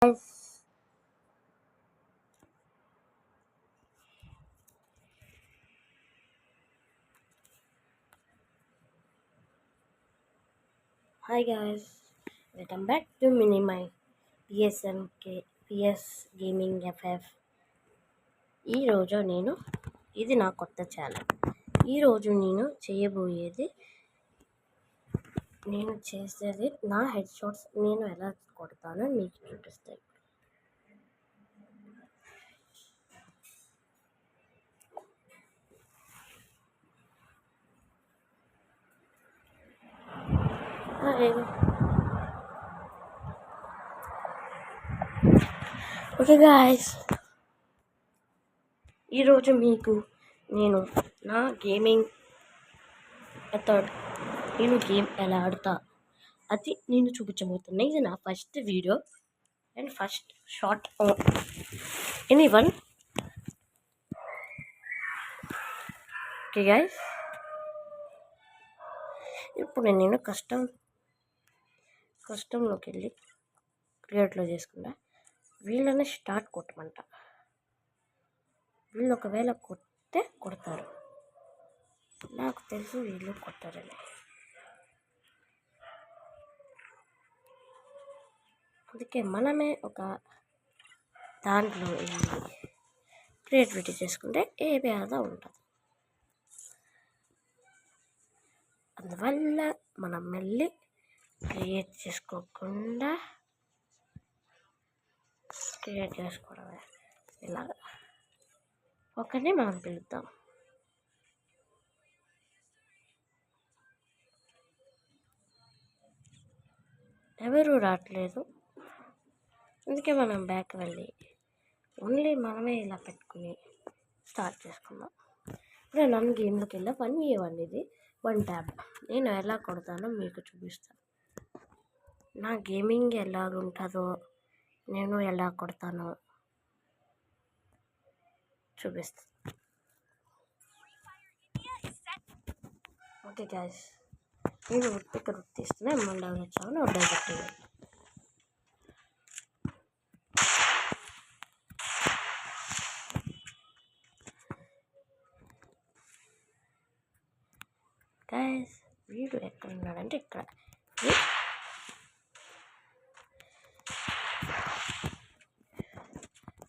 Hi guys, welcome back to my PS Gaming FF. ఈరోజు ఇది నా కొత్త ఛానల్. ఈరోజు నేను చేసేది నా హెడ్ షాట్స్ నేను ఎలా కొడతానో మీకు చూపిస్తాను. ఓకే గాయస్, ఈరోజు మీకు నేను నా గేమింగ్ మెథడ్ నేను గేమ్ ఎలా ఆడుతా అది నేను చూపించబోతున్నా. ఇది నా first video and first short. Anyone okay guys, ఇప్పుడు నేను కస్టంలోకి వెళ్ళి క్రియేట్లో చేసుకుంటా. వీళ్ళని స్టార్ట్ కొట్టమంట. వీళ్ళు ఒకవేళ కొడతారు, నాకు తెలుసు వీళ్ళు కొట్టారని. అందుకే మనమే ఒక దాంట్లో క్రియేటివిటీ చేసుకుంటే ఏ బాధ ఉంటుంది. అందువల్ల మనం మళ్ళీ క్రియేట్ చేసుకోకుండా క్రియేట్ చేసుకోవడమే. ఇలాగ ఒకరిని మనం పిలుద్దాం. ఎవరు రావట్లేదు, అందుకే మనం బ్యాక్ వెళ్ళి ఓన్లీ మనమే ఇలా పెట్టుకుని స్టార్ట్ చేసుకుందాం. ఇప్పుడు నన్ను గేమ్లోకి వెళ్ళా 1v1. ఇది 1 ట్యాబ్. నేను ఎలా కొడతానో మీకు చూపిస్తాను. నా గేమింగ్ ఎలా ఉంటుందో నేను ఎలా కొడతానో చూపిస్తాను. ఓకే గాయస్, నేను ఇక్కడ తీస్తున్నా. మళ్ళీ వచ్చామని డైరెక్ట్ గాయస్. వీడు ఎక్కడ ఉన్నాడంటే ఇక్కడ.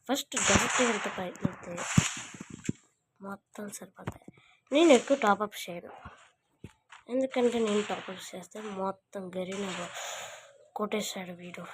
ఫస్ట్ డైరెక్ట్ వెళ్తే ప్రయత్నిస్తే మొత్తం సరిపోతాయి. నేను ఎక్కువ టాపప్ చేయను, ఎందుకంటే నేను టాపప్ చేస్తే మొత్తం గరీనా కొట్టేశాడు వీడు.